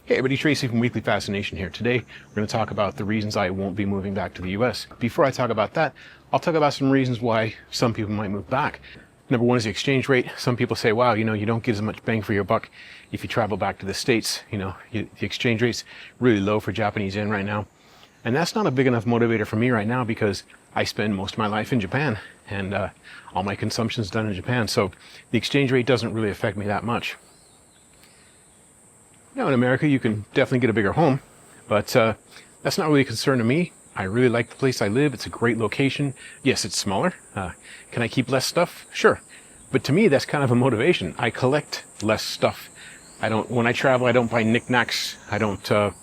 Hey everybody, Tracy from Weekly Fascination here. Today we're going to talk about the reasons I won't be moving back to the US. Before I talk about that, I'll talk about some reasons why some people might move back. Number one is the exchange rate. Some people say, wow, you don't get as much bang for your buck if you travel back to the States. The exchange rate's really low for Japanese yen right now. And that's not a big enough motivator for me right now because I spend most of my life in Japan and all my consumption's done in Japan. So the exchange rate doesn't really affect me that much. Now in America, you can definitely get a bigger home, but that's not really a concern to me. I really like the place I live. It's a great location. Yes, it's smaller. Can I keep less stuff? Sure. But to me, that's kind of a motivation. I collect less stuff. When I travel, I don't buy knickknacks. I don't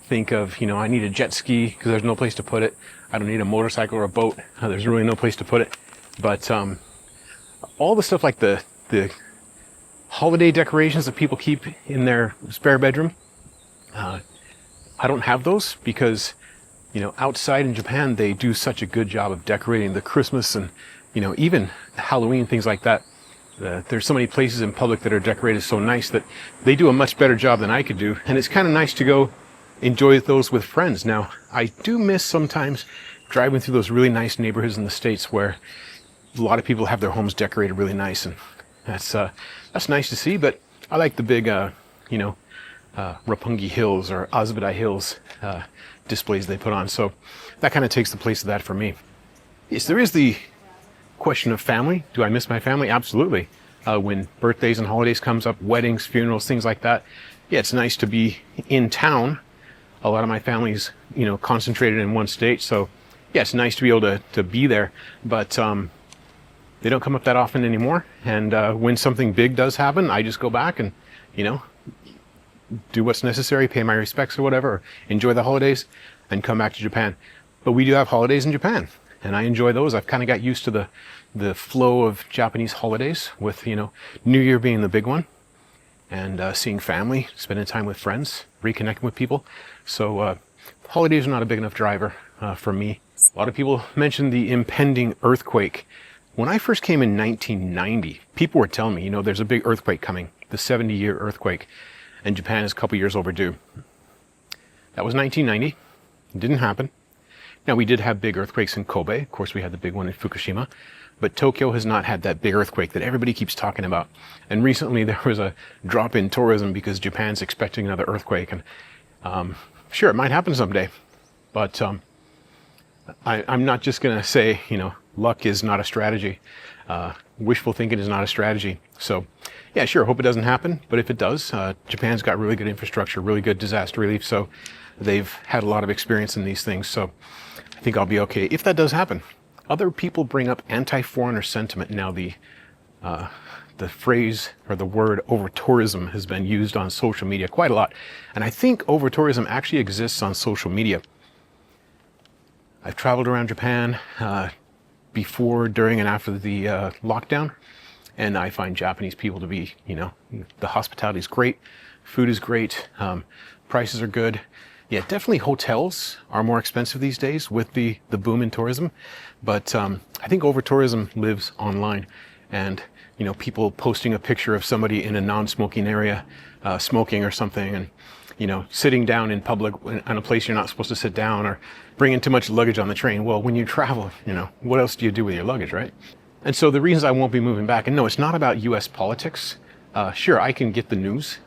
think of, I need a jet ski because there's no place to put it. I don't need a motorcycle or a boat. There's really no place to put it. But all the stuff like the holiday decorations that people keep in their spare bedroom, I don't have those because, outside in Japan, they do such a good job of decorating the Christmas and, even Halloween, things like that. There's so many places in public that are decorated so nice that they do a much better job than I could do. And it's kind of nice to go enjoy those with friends. Now, I do miss sometimes driving through those really nice neighborhoods in the States where a lot of people have their homes decorated really nice, and that's nice to see. But I like the big, Roppongi Hills or Asubadai Hills displays they put on. So that kind of takes the place of that for me. Yes, there is the question of family. Do I miss my family? Absolutely. When birthdays and holidays comes up, weddings, funerals, things like that. Yeah, it's nice to be in town. A lot of my family's, concentrated in one state. So yeah, it's nice to be able to be there. But they don't come up that often anymore. And when something big does happen, I just go back and, do what's necessary, pay my respects or whatever, or enjoy the holidays and come back to Japan. But we do have holidays in Japan and I enjoy those. I've kind of got used to the flow of Japanese holidays with, New Year being the big one and seeing family, spending time with friends, reconnecting with people. So holidays are not a big enough driver for me. A lot of people mention the impending earthquake. When I first came in 1990, people were telling me, there's a big earthquake coming, the 70-year earthquake, and Japan is a couple years overdue. That was 1990. It didn't happen. Now, we did have big earthquakes in Kobe. Of course, we had the big one in Fukushima. But Tokyo has not had that big earthquake that everybody keeps talking about. And recently, there was a drop in tourism because Japan's expecting another earthquake. And sure, it might happen someday. But I'm not just going to say, luck is not a strategy. Wishful thinking is not a strategy. So, yeah, sure, hope it doesn't happen. But if it does, Japan's got really good infrastructure, really good disaster relief. So they've had a lot of experience in these things. So I think I'll be okay if that does happen. Other people bring up anti-foreigner sentiment. Now, the phrase or the word over-tourism has been used on social media quite a lot. And I think over-tourism actually exists on social media. I've traveled around Japan before, during, and after the lockdown, and I find Japanese people to be, the hospitality is great, food is great, prices are good. Yeah, definitely hotels are more expensive these days with the boom in tourism, but I think over-tourism lives online, and people posting a picture of somebody in a non-smoking area, smoking or something, and sitting down in public on a place you're not supposed to sit down, or bringing too much luggage on the train. Well, when you travel, what else do you do with your luggage, right? And so the reasons I won't be moving back, and no, it's not about US politics. Sure, I can get the news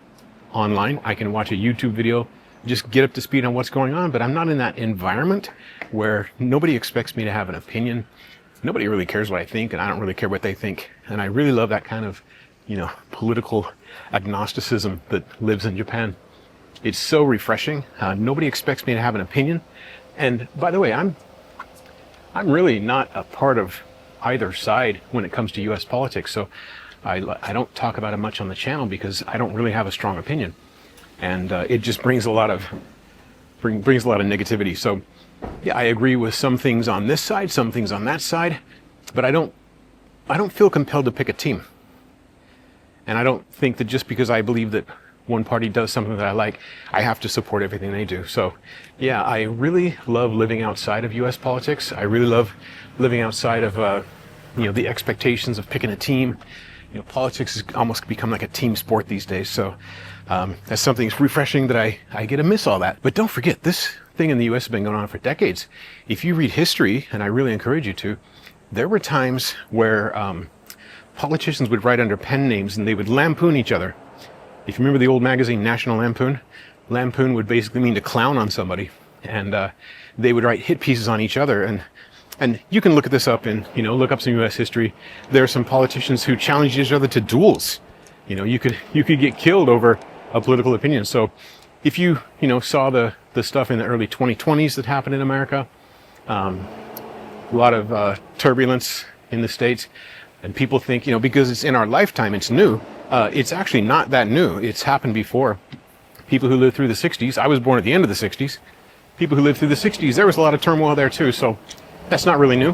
online. I can watch a YouTube video, just get up to speed on what's going on, but I'm not in that environment where nobody expects me to have an opinion. Nobody really cares what I think, and I don't really care what they think. And I really love that kind of, political agnosticism that lives in Japan. It's so refreshing. Nobody expects me to have an opinion. And by the way, I'm really not a part of either side when it comes to US politics. So I don't talk about it much on the channel because I don't really have a strong opinion. And it just brings a lot of negativity. So yeah, I agree with some things on this side, some things on that side, but I don't feel compelled to pick a team. And I don't think that just because I believe that one party does something that I like, I have to support everything they do. So yeah, I really love living outside of US politics. I really love living outside of the expectations of picking a team. Politics has almost become like a team sport these days. So That's something refreshing that I get to miss all that. But don't forget, this thing in the US has been going on for decades. If you read history, and I really encourage you to, there were times where politicians would write under pen names and they would lampoon each other. If you remember the old magazine National Lampoon, lampoon would basically mean to clown on somebody, and they would write hit pieces on each other. And you can look at this up and, look up some U.S. history. There are some politicians who challenged each other to duels. You could get killed over a political opinion. So if you saw the stuff in the early 2020s that happened in America, a lot of turbulence in the States, and people think, because it's in our lifetime, it's new. It's actually not that new. It's happened before. People who lived through the 60s, I was born at the end of the 60s. People who lived through the 60s, there was a lot of turmoil there too. So that's not really new,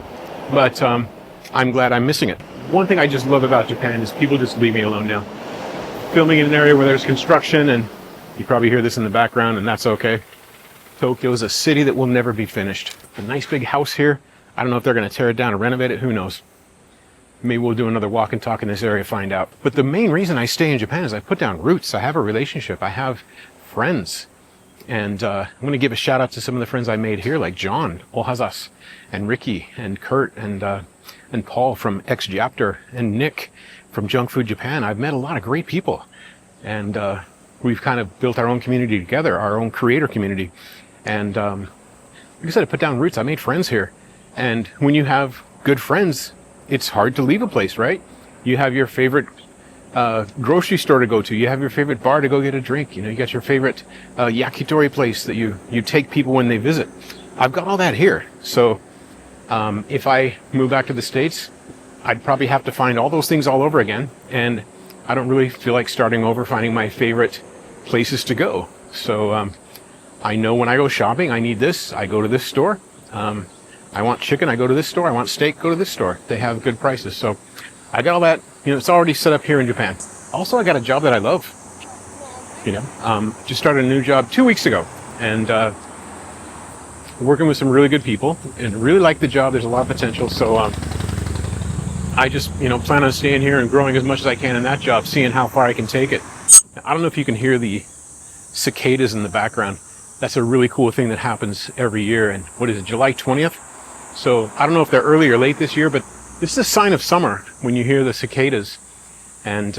but I'm glad I'm missing it. One thing I just love about Japan is people just leave me alone now. Filming in an area where there's construction, and you probably hear this in the background, and that's okay. Tokyo is a city that will never be finished. A nice big house here. I don't know if they're going to tear it down or renovate it. Who knows? Maybe we'll do another walk and talk in this area, find out. But the main reason I stay in Japan is I put down roots. I have a relationship. I have friends. And I'm going to give a shout out to some of the friends I made here, like John Ohazas, and Ricky, and Kurt, and Paul from X-Japtor, and Nick from Junk Food Japan. I've met a lot of great people. And we've kind of built our own community together, our own creator community. And like I said, I put down roots. I made friends here. And when you have good friends, it's hard to leave a place, right? You have your favorite grocery store to go to. You have your favorite bar to go get a drink. You got your favorite yakitori place that you take people when they visit. I've got all that here. So if I move back to the States, I'd probably have to find all those things all over again. And I don't really feel like starting over finding my favorite places to go. So I know when I go shopping, I need this. I go to this store. I want chicken, I go to this store. I want steak, go to this store. They have good prices. So I got all that, it's already set up here in Japan. Also, I got a job that I love. Just started a new job 2 weeks ago, and working with some really good people, and really like the job. There's a lot of potential. So I just, plan on staying here and growing as much as I can in that job, seeing how far I can take it. I don't know if you can hear the cicadas in the background. That's a really cool thing that happens every year. And what is it, July 20th? So I don't know if they're early or late this year, but this is a sign of summer when you hear the cicadas. And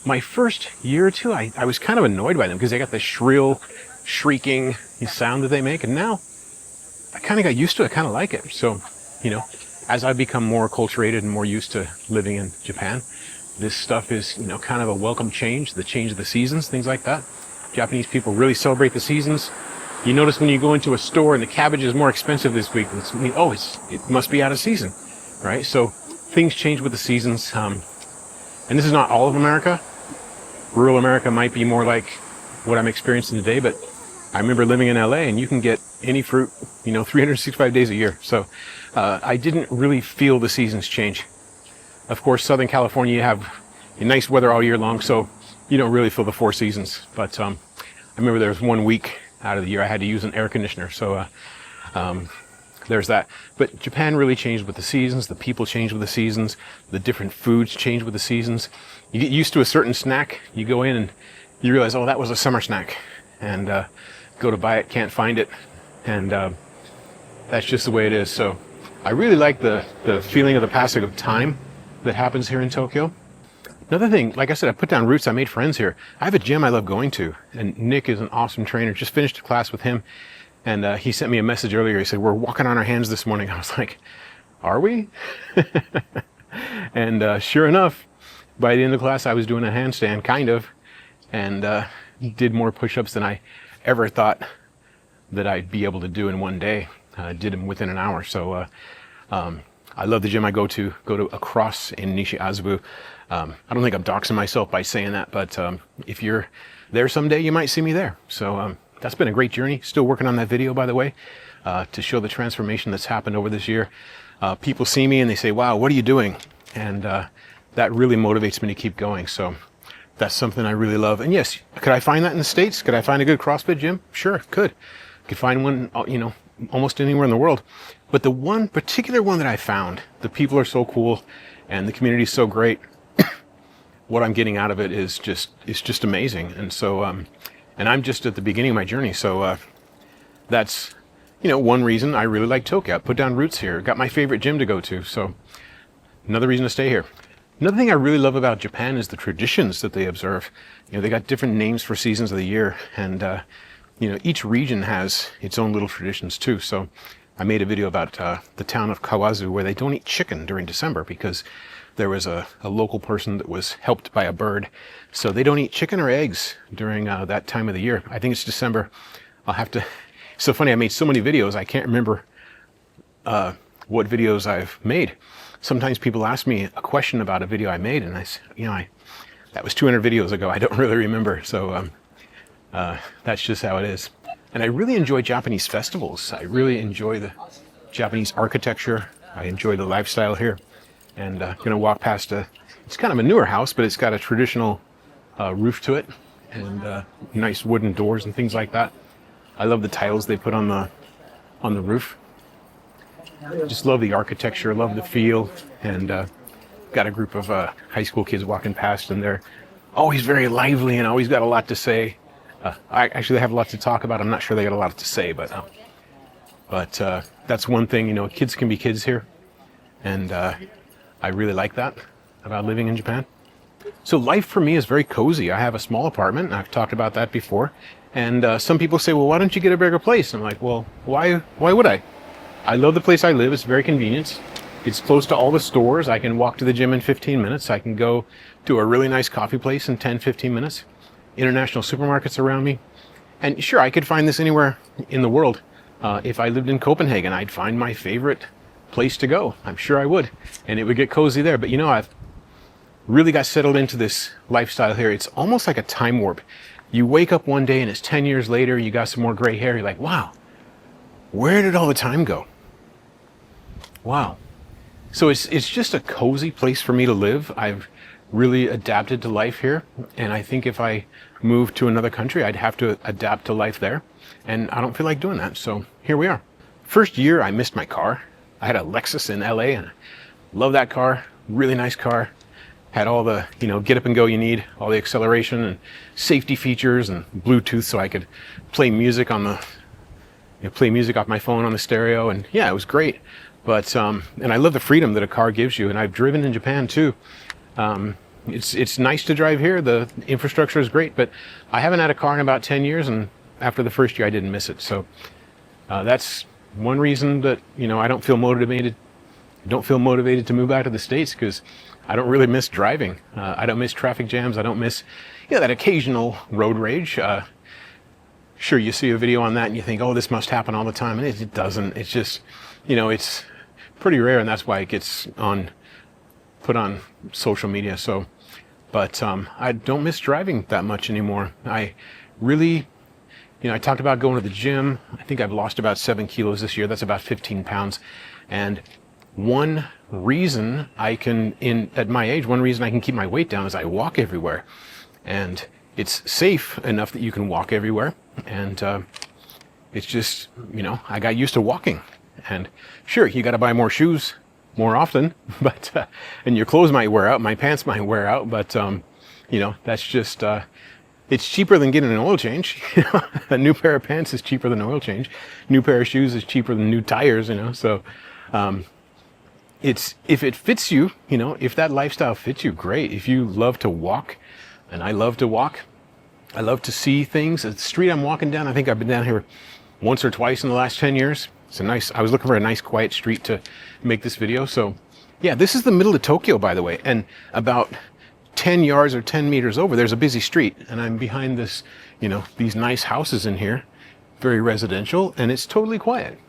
my first year or two, I was kind of annoyed by them because they got the shrill, shrieking sound that they make. And now I kind of got used to it. I kind of like it. So, as I become more acculturated and more used to living in Japan, this stuff is, kind of a welcome change, the change of the seasons, things like that. Japanese people really celebrate the seasons. You notice when you go into a store and the cabbage is more expensive this week, it must be out of season, right? So things change with the seasons. And this is not all of America. Rural America might be more like what I'm experiencing today, but I remember living in LA and you can get any fruit, 365 days a year. So I didn't really feel the seasons change. Of course, Southern California, you have nice weather all year long, so you don't really feel the four seasons. But I remember there was 1 week out of the year I had to use an air conditioner. So there's that. But Japan really changed with the seasons. The people changed with the seasons. The different foods change with the seasons. You get used to a certain snack. You go in and you realize, oh, that was a summer snack. And go to buy it, can't find it. And that's just the way it is. So I really like the feeling of the passing of time that happens here in Tokyo. Another thing, like I said, I put down roots. I made friends here. I have a gym I love going to, and Nick is an awesome trainer. Just finished a class with him, and he sent me a message earlier. He said, we're walking on our hands this morning. I was like, are we? And sure enough, by the end of the class, I was doing a handstand, kind of, and did more push-ups than I ever thought that I'd be able to do in one day. I did them within an hour. So I love the gym I go to across in Nishi-Azubu. I don't think I'm doxing myself by saying that, but if you're there someday, you might see me there. So that's been a great journey. Still working on that video, by the way, to show the transformation that's happened over this year. People see me and they say, wow, what are you doing? And that really motivates me to keep going. So that's something I really love. And yes, could I find that in the States? Could I find a good CrossFit gym? Sure, could. Could find one, almost anywhere in the world. But the one particular one that I found, the people are so cool and the community is so great. what I'm getting out of it is just amazing. And so, and I'm just at the beginning of my journey. So that's, one reason I really like Tokyo. I put down roots here. Got my favorite gym to go to. So another reason to stay here. Another thing I really love about Japan is the traditions that they observe. They got different names for seasons of the year, and each region has its own little traditions too. So I made a video about the town of Kawazu, where they don't eat chicken during December because there was a local person that was helped by a bird. So they don't eat chicken or eggs during that time of the year. I think it's December. I'll have to... It's so funny, I made so many videos, I can't remember what videos I've made. Sometimes people ask me a question about a video I made, and I say, that was 200 videos ago. I don't really remember. So that's just how it is. And I really enjoy Japanese festivals. I really enjoy the Japanese architecture. I enjoy the lifestyle here. And gonna walk past it's kind of a newer house, but it's got a traditional roof to it, and nice wooden doors and things like that. I love the tiles they put on the roof. Just love the architecture, love the feel, and got a group of high school kids walking past, and they're always very lively and always got a lot to say. I actually have a lot to talk about. I'm not sure they got a lot to say, but that's one thing. Kids can be kids here, and I really like that about living in Japan. So life for me is very cozy. I have a small apartment, and I've talked about that before. And some people say, well, why don't you get a bigger place? I'm like, well, why would I? I love the place I live. It's very convenient. It's close to all the stores. I can walk to the gym in 15 minutes. I can go to a really nice coffee place in 10, 15 minutes. International supermarkets around me. And sure, I could find this anywhere in the world. If I lived in Copenhagen, I'd find my favorite place to go. I'm sure I would. And it would get cozy there. But I've really got settled into this lifestyle here. It's almost like a time warp. You wake up one day and it's 10 years later, you got some more gray hair. You're like, wow, where did all the time go? Wow. So it's just a cozy place for me to live. I've really adapted to life here. And I think if I moved to another country, I'd have to adapt to life there. And I don't feel like doing that. So here we are. First year, I missed my car. I had a Lexus in LA, and I love that car. Really nice car. Had all the, get up and go you need, all the acceleration and safety features and Bluetooth, so I could play music on play music off my phone on the stereo. And yeah, it was great. But, and I love the freedom that a car gives you. And I've driven in Japan too. It's nice to drive here. The infrastructure is great, but I haven't had a car in about 10 years. And after the first year, I didn't miss it. So, that's one reason that, I don't feel motivated to move back to the States, because I don't really miss driving. I don't miss traffic jams. I don't miss, that occasional road rage. Sure, you see a video on that and you think, oh, this must happen all the time. And it doesn't. It's just, it's pretty rare, and that's why it gets put on social media. So, but I don't miss driving that much anymore. I really, I talked about going to the gym. I think I've lost about 7 kilos this year. That's about 15 pounds. And one reason I can, at my age, one reason I can keep my weight down is I walk everywhere. And it's safe enough that you can walk everywhere. And it's just, I got used to walking. And sure, you got to buy more shoes more often, but and your clothes might wear out, my pants might wear out, but that's just it's cheaper than getting an oil change. A new pair of pants is cheaper than an oil change. New pair of shoes is cheaper than new tires. So it's, if it fits you, if that lifestyle fits you, great. If you love to walk, and I love to walk, I love to see things. The street I'm walking down, I think I've been down here once or twice in the last 10 years. I was looking for a nice quiet street to make this video. So yeah, this is the middle of Tokyo, by the way. And about 10 yards or 10 meters over, there's a busy street. And I'm behind this, these nice houses in here, very residential, and it's totally quiet.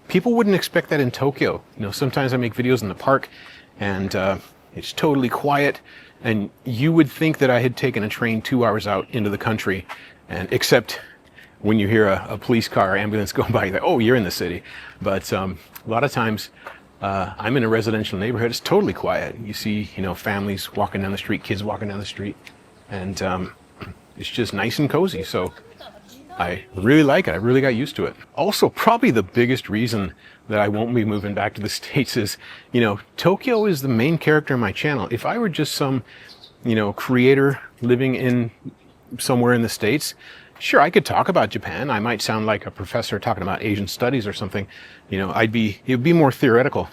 People wouldn't expect that in Tokyo. Sometimes I make videos in the park and it's totally quiet. And you would think that I had taken a train 2 hours out into the country, and except when you hear a police car or ambulance going by, you're like, oh, you're in the city. But a lot of times I'm in a residential neighborhood. It's totally quiet. You see, families walking down the street, kids walking down the street, and it's just nice and cozy. So I really like it. I really got used to it. Also, probably the biggest reason that I won't be moving back to the States is, Tokyo is the main character in my channel. If I were just some creator living in somewhere in the States, sure, I could talk about Japan. I might sound like a professor talking about Asian studies or something. It would be more theoretical.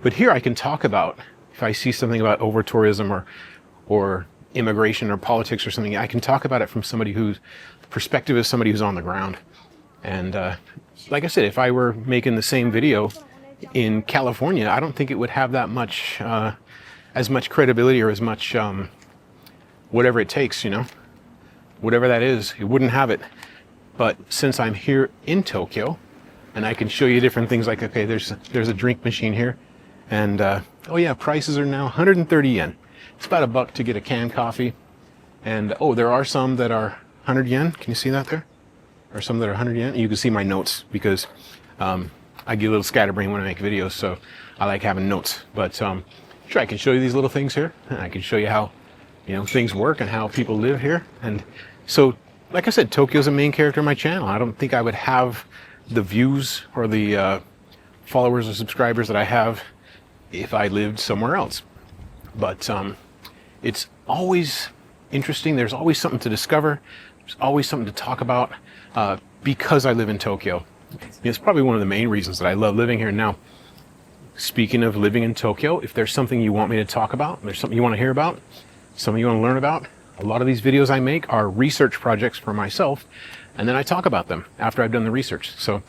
But here I can talk about, if I see something about over-tourism or immigration or politics or something, I can talk about it from somebody whose perspective is somebody who's on the ground. And like I said, if I were making the same video in California, I don't think it would have that much, as much credibility or as much, whatever it takes, whatever that is, it wouldn't have it. But since I'm here in Tokyo, and I can show you different things like, okay, there's a drink machine here, and oh yeah, prices are now 130 yen. It's about $1 to get a canned coffee. And oh, there are some that are 100 yen. Can you see that there? Or some that are 100 yen. You can see my notes because I get a little scatterbrained when I make videos, so I like having notes. But sure, I can show you these little things here, and I can show you how things work and how people live here. And so, like I said, Tokyo's a main character on my channel. I don't think I would have the views or the followers or subscribers that I have if I lived somewhere else. But it's always interesting. There's always something to discover. There's always something to talk about because I live in Tokyo. It's probably one of the main reasons that I love living here. Now, speaking of living in Tokyo, if there's something you want me to talk about, there's something you want to hear about, something you want to learn about, a lot of these videos I make are research projects for myself, and then I talk about them after I've done the research. So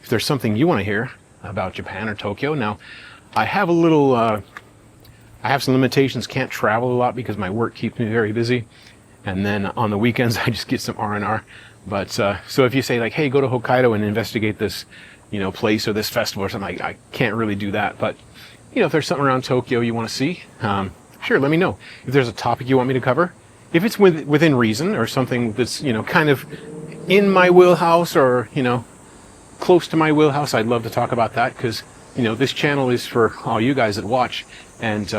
if there's something you want to hear about Japan or Tokyo, now I have a little, I have some limitations, can't travel a lot because my work keeps me very busy. And then on the weekends, I just get some R&R. But so if you say like, hey, go to Hokkaido and investigate this, place or this festival or something, I can't really do that. But, if there's something around Tokyo you want to see, sure, let me know. If there's a topic you want me to cover, if it's within reason or something that's, kind of in my wheelhouse or, close to my wheelhouse, I'd love to talk about that because, this channel is for all you guys that watch. And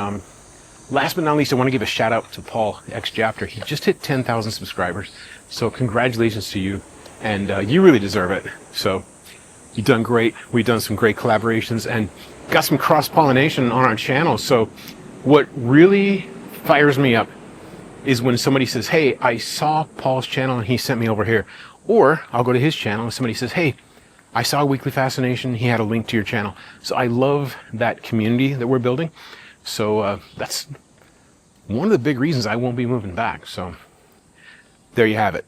last but not least, I want to give a shout out to Paul X Japter. He just hit 10,000 subscribers. So congratulations to you. And you really deserve it. So you've done great. We've done some great collaborations and got some cross-pollination on our channel. So what really fires me up is when somebody says, hey, I saw Paul's channel and he sent me over here. Or I'll go to his channel and somebody says, hey, I saw Weekly Fascination. He had a link to your channel. So I love that community that we're building. So that's one of the big reasons I won't be moving back. So there you have it.